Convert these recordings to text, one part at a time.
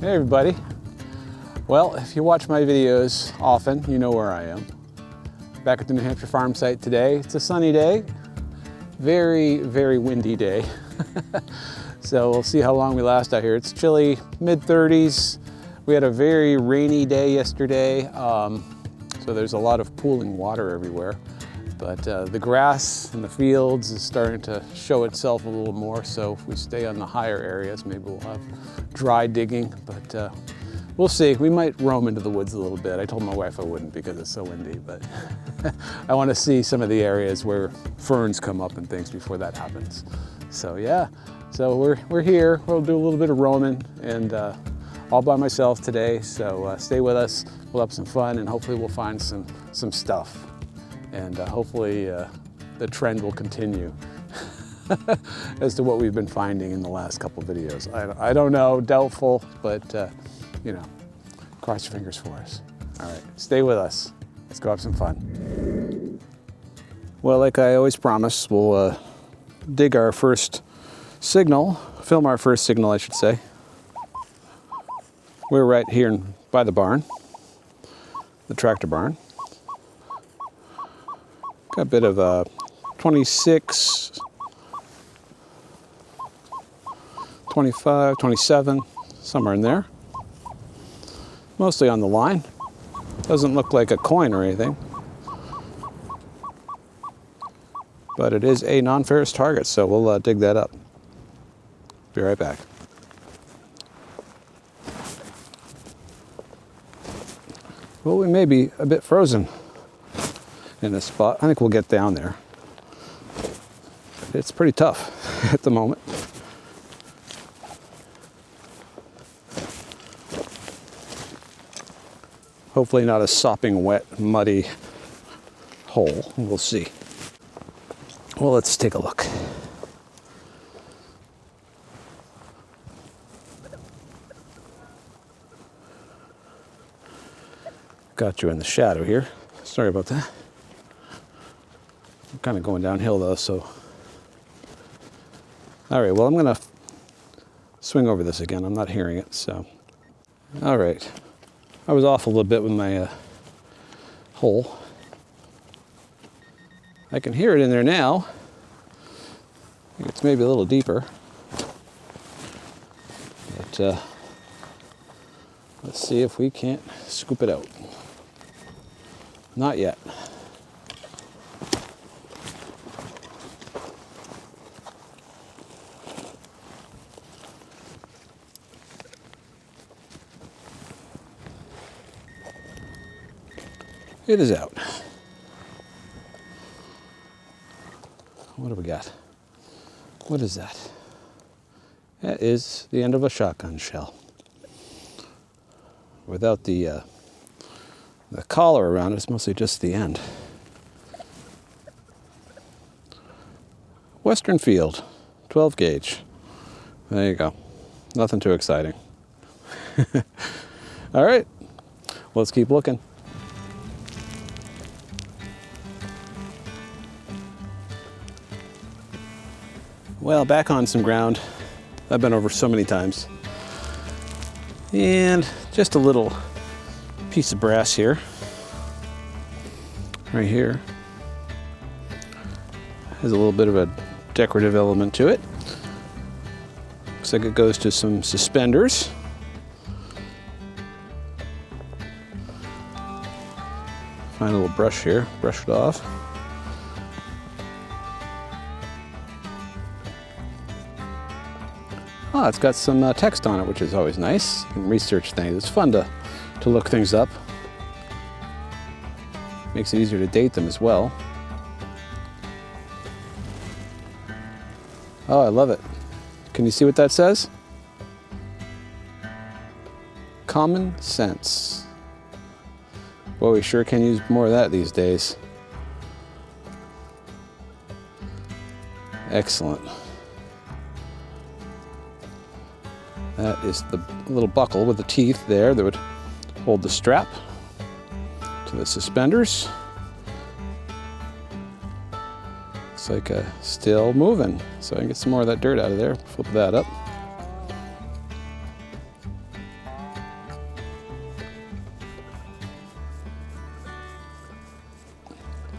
Hey everybody. Well, if you watch my videos often, you know where I am. Back at the New Hampshire farm site today. It's a sunny day. Very, very windy day. So we'll see how long we last out here. It's chilly, mid-30s. We had a very rainy day yesterday. So there's a lot of pooling water everywhere. But the grass in the fields is starting to show itself a little more. So if we stay on the higher areas, maybe we'll have dry digging. But we'll see. We might roam into the woods a little bit. I told my wife I wouldn't because it's so windy, but I want to see some of the areas where ferns come up and things before that happens. So yeah, so we're here. We'll do a little bit of roaming and all by myself today. So stay with us. We'll have some fun and hopefully we'll find some stuff. And hopefully the trend will continue as to what we've been finding in the last couple of videos. I don't know, doubtful, but you know, cross your fingers for us. All right, stay with us. Let's go have some fun. Well, like I always promise, we'll dig our first signal, film our first signal, I should say. We're right here by the barn, the tractor barn. Got a bit of 26, 25, 27, somewhere in there. Mostly on the line. Doesn't look like a coin or anything. But it is a non-ferrous target, so we'll dig that up. Be right back. Well, we may be a bit frozen in this spot. I think we'll get down there. It's pretty tough at the moment. Hopefully not a sopping wet, muddy hole. We'll see. Well, let's take a look. Got you in the shadow here. Sorry about that. I'm kind of going downhill though, so. All right, well, I'm gonna swing over this again. I'm not hearing it, so. All right. I was off a little bit with my hole. I can hear it in there now. I think it's maybe a little deeper. But let's see if we can't scoop it out. Not yet. It is out. What do we got? What is that? That is the end of a shotgun shell. Without the collar around it, it's mostly just the end. Western Field, 12 gauge. There you go. Nothing too exciting. All right, let's keep looking. Well, back on some ground I've been over so many times. And just a little piece of brass here. Right here. Has a little bit of a decorative element to it. Looks like it goes to some suspenders. Find a little brush here, brush it off. Oh, it's got some text on it, which is always nice. You can research things. It's fun to look things up. Makes it easier to date them as well. Oh, I love it. Can you see what that says? Common sense. Boy, we sure can use more of that these days. Excellent. That is the little buckle with the teeth there that would hold the strap to the suspenders. Looks like still moving, so I can get some more of that dirt out of there. Flip that up.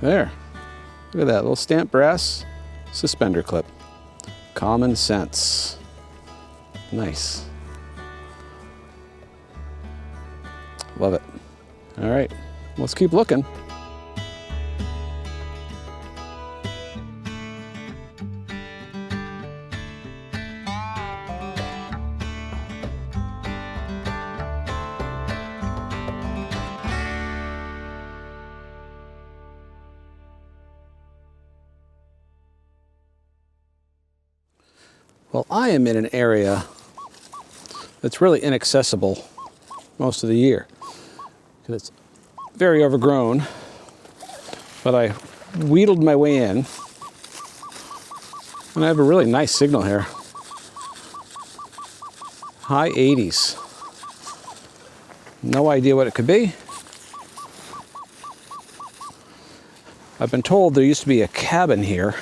There. Look at that little stamped brass suspender clip. Common sense. Nice. Love it. All right, let's keep looking. Well, I am in an area that's really inaccessible most of the year because it's very overgrown, but I wheedled my way in and I have a really nice signal here. High 80s. No idea what it could be. I've been told there used to be a cabin here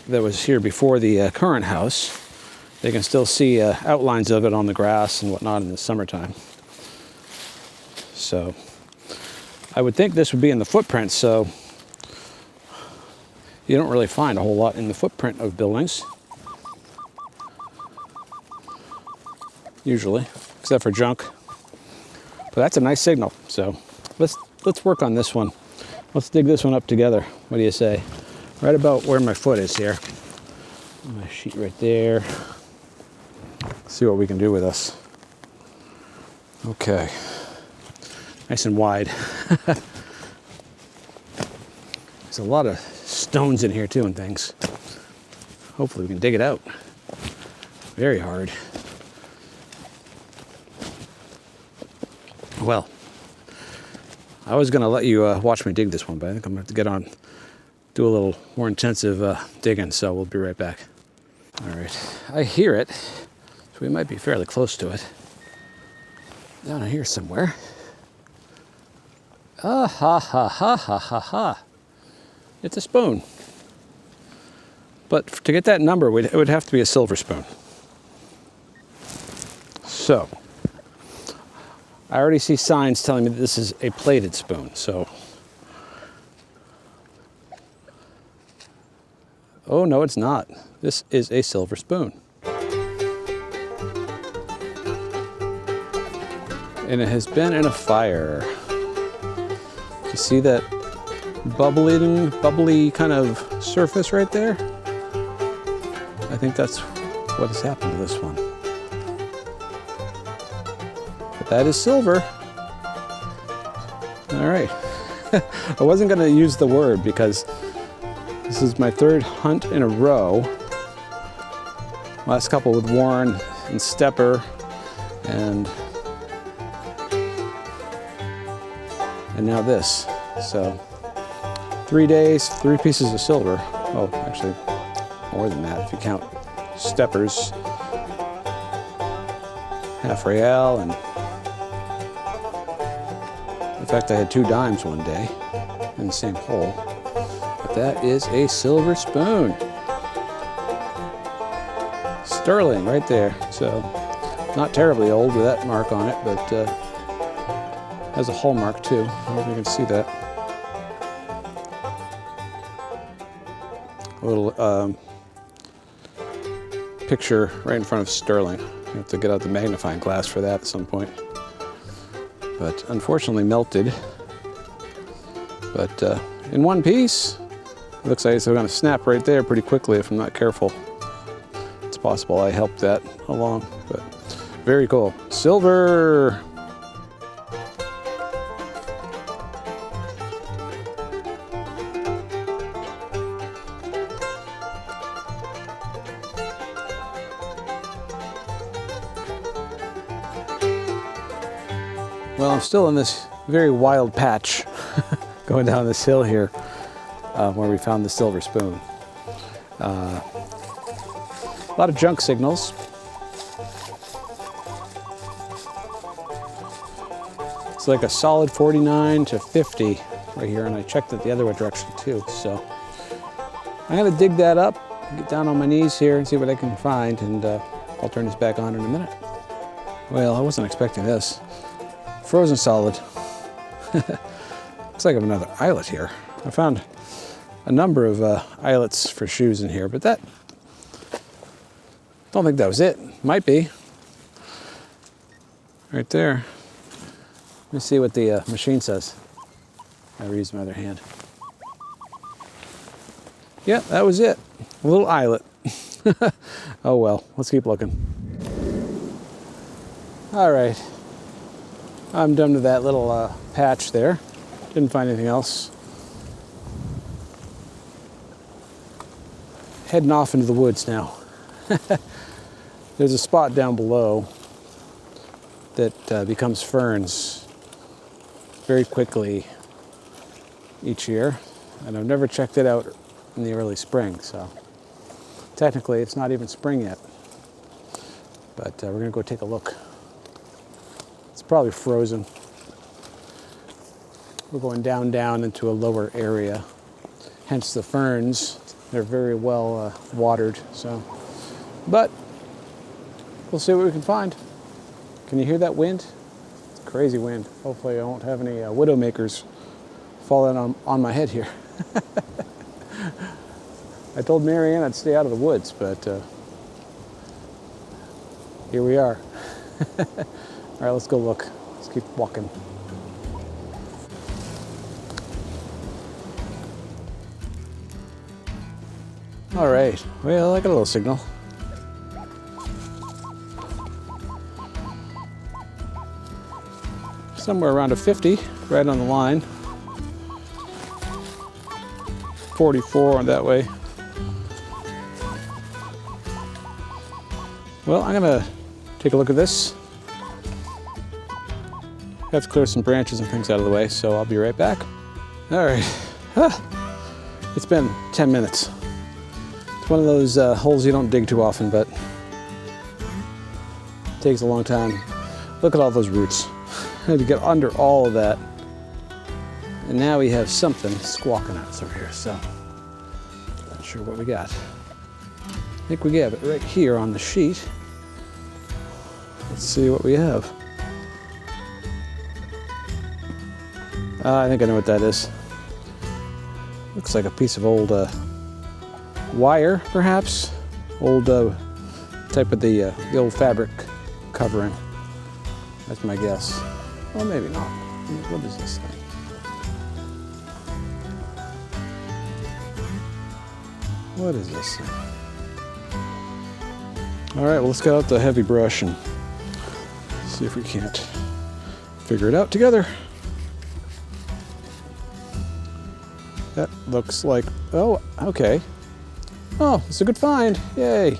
that was here before the current house. They can still see outlines of it on the grass and whatnot in the summertime. So I would think this would be in the footprint, so you don't really find a whole lot in the footprint of buildings, usually, except for junk. But that's a nice signal, so let's work on this one. Let's dig this one up together. What do you say? Right about where my foot is here. My sheet right there. See what we can do with this. Okay. Nice and wide. There's a lot of stones in here too and things. Hopefully we can dig it out. Very hard. Well, I was gonna let you watch me dig this one, but I think I'm gonna have to get on, do a little more intensive digging, so we'll be right back. All right, I hear it, so we might be fairly close to it. Down in here somewhere. Ah, ha, ha, ha, ha, ha, ha. It's a spoon. But to get that number, it would have to be a silver spoon. So, I already see signs telling me that this is a plated spoon, so. Oh, no, it's not. This is a silver spoon. And it has been in a fire. You see that bubbly kind of surface right there? I think that's what has happened to this one. But that is silver. All right. I wasn't going to use the word because this is my third hunt in a row. Last couple with Warren and Stepper, and now this. So 3 days, 3 pieces of silver. Oh, actually more than that if you count Steppers, half real, and in fact I had 2 dimes one day in the same hole. But that is a silver spoon. Sterling right there. So not terribly old with that mark on it, but has a hallmark too. I don't know if you can see that. A little picture right in front of sterling. I have to get out the magnifying glass for that at some point. But unfortunately melted. But in one piece, it looks like it's going to snap right there pretty quickly if I'm not careful. It's possible I helped that along, but very cool. Silver! Well, I'm still in this very wild patch going down this hill here where we found the silver spoon. A lot of junk signals. It's like a solid 49 to 50 right here, and I checked it the other direction too. So I'm gonna dig that up, get down on my knees here and see what I can find, and I'll turn this back on in a minute. Well, I wasn't expecting this. Frozen solid. Looks Looks like I have another eyelet here. I found a number of eyelets for shoes in here, but that, don't think that was it. Might be. Right there. Let me see what the machine says. I will use my other hand. Yeah, that was it. A little eyelet. Oh well, let's keep looking. All right. I'm done with that little patch there. Didn't find anything else. Heading off into the woods now. There's a spot down below that becomes ferns very quickly each year, and I've never checked it out in the early spring, so technically it's not even spring yet, but we're gonna go take a look. It's probably frozen. We're going down into a lower area, hence the ferns. They're very well watered, so, but we'll see what we can find. Can you hear that wind? It's a crazy wind. Hopefully I won't have any widowmakers falling on my head here. I told Marianne I'd stay out of the woods, but here we are. All right, let's go look. Let's keep walking. All right, well, I got a little signal. Somewhere around a 50, right on the line. 44 on that way. Well, I'm gonna take a look at this. I have to clear some branches and things out of the way, so I'll be right back. All right, it's been 10 minutes. It's one of those holes you don't dig too often, but it takes a long time. Look at all those roots. I had to get under all of that. And now we have something squawking at us over here, so not sure what we got. I think we have it right here on the sheet. Let's see what we have. I think I know what that is. Looks like a piece of old wire, perhaps. Old type of the old fabric covering. That's my guess. Well, maybe not. What is this thing? What is this thing? All right, well, let's get out the heavy brush and see if we can't figure it out together. That looks like, oh, okay. Oh, it's a good find, yay.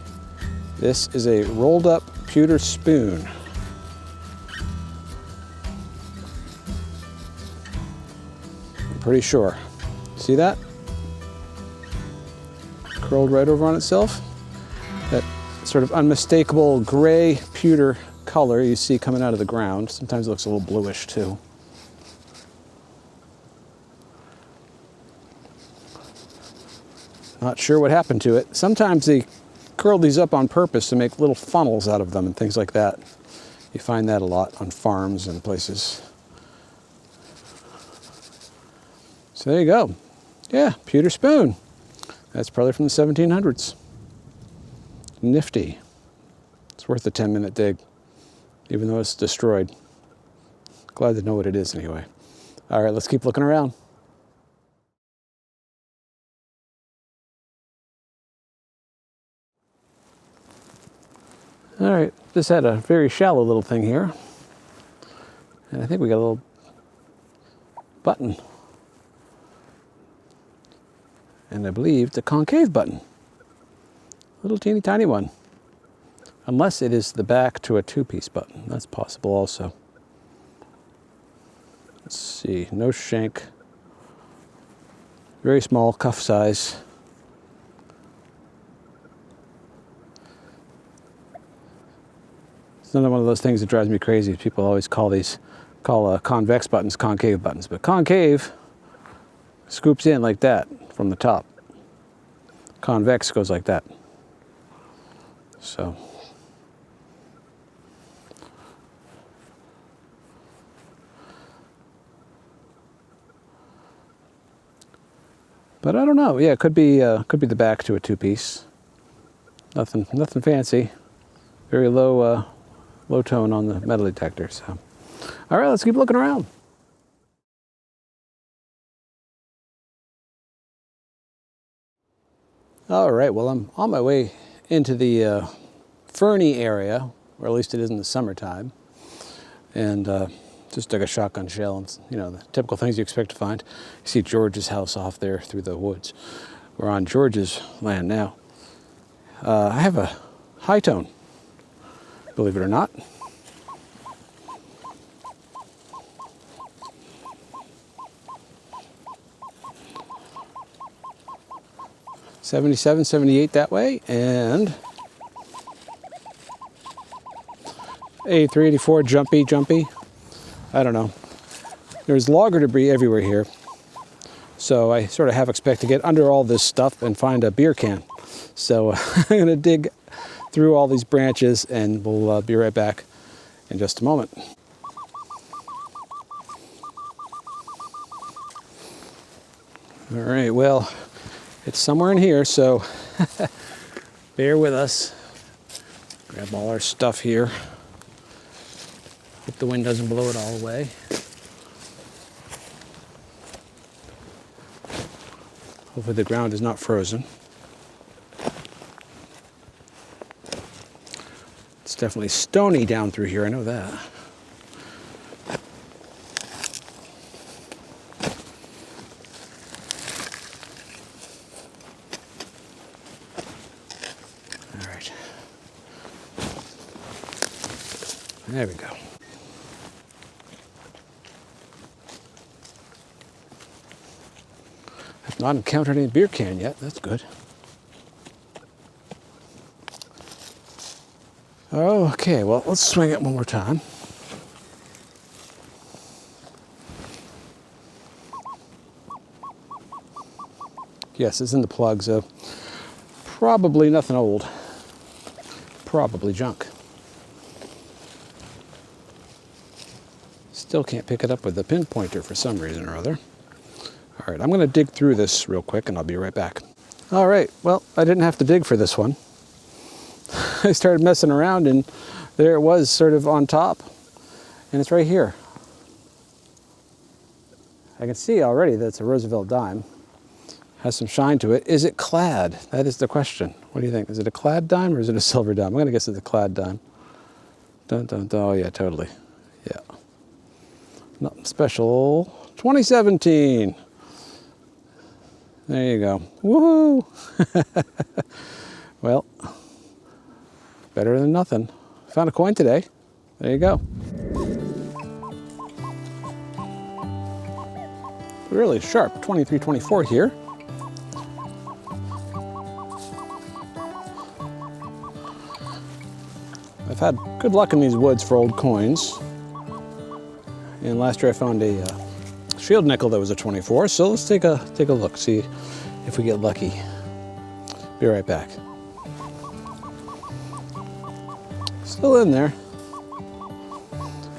This is a rolled up pewter spoon. I'm pretty sure. See that? Curled right over on itself. That sort of unmistakable gray pewter color you see coming out of the ground. Sometimes it looks a little bluish too. Not sure what happened to it. Sometimes they curl these up on purpose to make little funnels out of them and things like that. You find that a lot on farms and places. So there you go. Yeah, pewter spoon. That's probably from the 1700s. Nifty. It's worth a 10-minute dig, even though it's destroyed. Glad to know what it is anyway. All right, let's keep looking around. All right, just had a very shallow little thing here. And I think we got a little button. And I believe it's a concave button. Little teeny tiny one. Unless it is the back to a two-piece button. That's possible also. Let's see, no shank. Very small, cuff size. It's another one of those things that drives me crazy. People always call convex buttons concave buttons, but concave scoops in like that from the top. Convex goes like that. So But I don't know. Yeah, it could be the back to a two-piece. Nothing fancy. Very low tone on the metal detector. So, all right, let's keep looking around. All right, well, I'm on my way into the ferny area, or at least it is in the summertime, and just dug a shotgun shell and, you know, the typical things you expect to find. You see George's house off there through the woods. We're on George's land now. I have a high tone, believe it or not. '77, '78 that way, and 83, 84, jumpy. I don't know. There's logger debris everywhere here. So I sort of half expect to get under all this stuff and find a beer can. So I'm going to dig through all these branches and we'll be right back in just a moment. All right, well, it's somewhere in here, so bear with us. Grab all our stuff here. Hope the wind doesn't blow it all away. Hopefully the ground is not frozen. It's definitely stony down through here, I know that. All right. There we go. I've not encountered any beer can yet, that's good. Okay, well, let's swing it one more time. Yes, it's in the plug, so probably nothing old. Probably junk. Still can't pick it up with the pinpointer for some reason or other. All right, I'm going to dig through this real quick and I'll be right back. All right, well, I didn't have to dig for this one. I started messing around and there it was, sort of on top, and it's right here. I can see already that it's a Roosevelt dime. Has some shine to it. Is it clad? That is the question. What do you think? Is it a clad dime or is it a silver dime? I'm going to guess it's a clad dime. Dun, dun, dun. Oh yeah, totally. Yeah. Nothing special. 2017. There you go. Woohoo! Well, better than nothing. Found a coin today. There you go. Really sharp 2324 here. I've had good luck in these woods for old coins. And last year I found a shield nickel that was a 24. So let's take a look, see if we get lucky. Be right back. Still in there.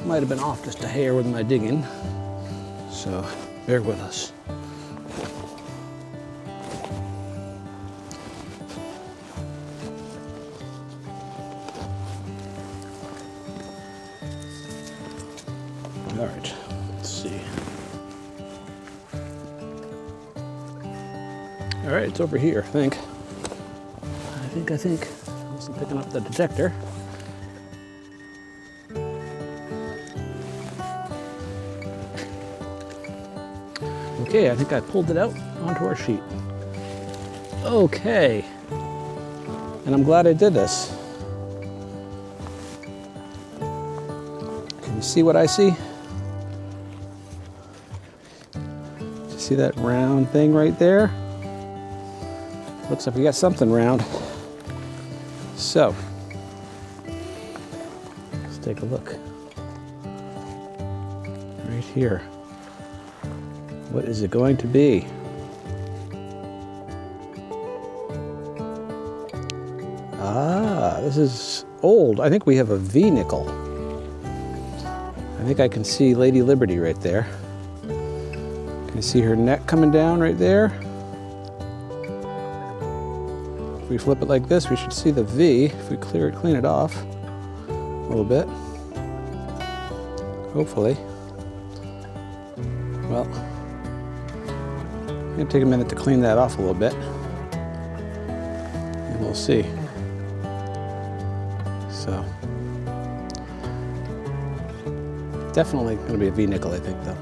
Might have been off just a hair with my digging, so bear with us. All right, let's see. All right, it's over here, I think. I think. I wasn't picking up the detector. Okay, I think I pulled it out onto our sheet. Okay, and I'm glad I did this. Can you see what I see? Do you see that round thing right there? Looks like we got something round. So, let's take a look. Right here. What is it going to be? Ah, this is old. I think we have a V nickel. I think I can see Lady Liberty right there. Can you see her neck coming down right there? If we flip it like this, we should see the V. If we clean it off a little bit, hopefully. Well, it's gonna take a minute to clean that off a little bit, and we'll see. So, definitely gonna be a V-nickel, I think, though.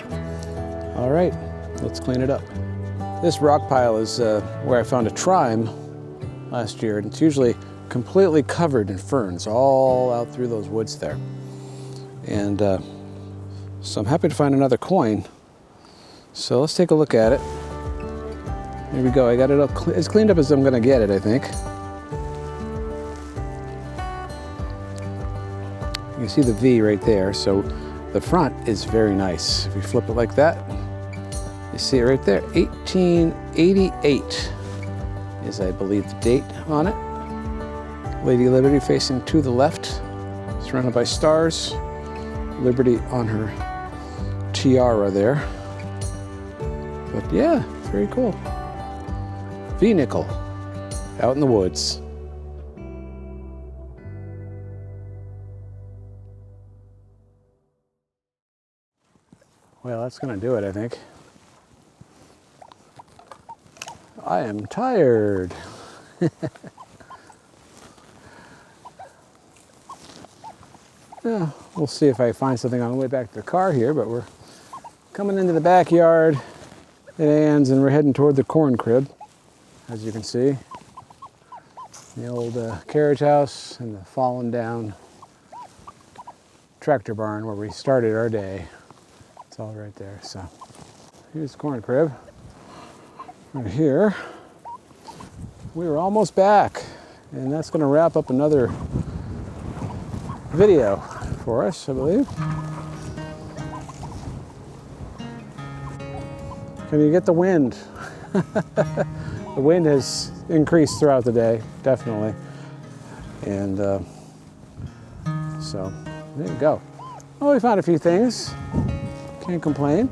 All right, let's clean it up. This rock pile is where I found a trime last year, and it's usually completely covered in ferns all out through those woods there. And so I'm happy to find another coin. So let's take a look at it. Here we go. I got it up, as cleaned up as I'm gonna get it, I think. You can see the V right there. So the front is very nice. If we flip it like that, you see it right there. 1888 is, I believe, the date on it. Lady Liberty facing to the left, surrounded by stars. Liberty on her tiara there. But yeah, very cool. V-nickel out in the woods. Well, that's gonna do it, I think. I am tired. Yeah, we'll see if I find something on the way back to the car here, but we're coming into the backyard at Ann's and we're heading toward the corn crib, as you can see. The old carriage house and the fallen down tractor barn where we started our day. It's all right there. So here's the corn crib. Right here. We are almost back, and that's going to wrap up another video for us, I believe. Can you get the wind? The wind has increased throughout the day, definitely. And so there you go. Well, we found a few things. Can't complain.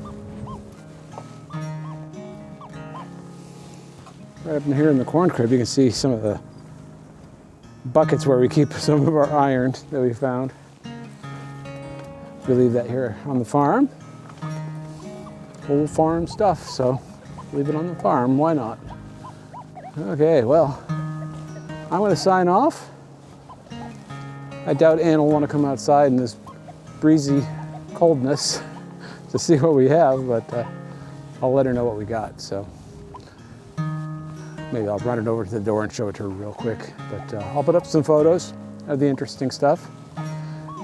Right up in here in the corn crib, you can see some of the buckets where we keep some of our iron that we found. We leave that here on the farm. Old farm stuff, so leave it on the farm, why not? Okay, well, I'm going to sign off. I doubt Ann will want to come outside in this breezy coldness to see what we have, but I'll let her know what we got. So maybe I'll run it over to the door and show it to her real quick. But I'll put up some photos of the interesting stuff,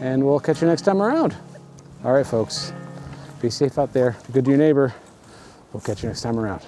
and we'll catch you next time around. All right, folks, be safe out there. Be good to your neighbor. We'll catch you next time around.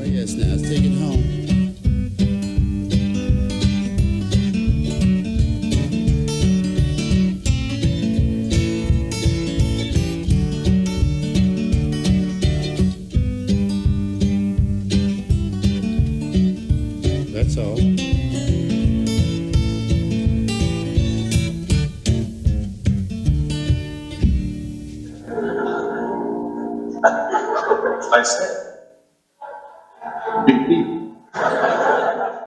Yes, now let's take it home. That's all. I said. Beep, beep.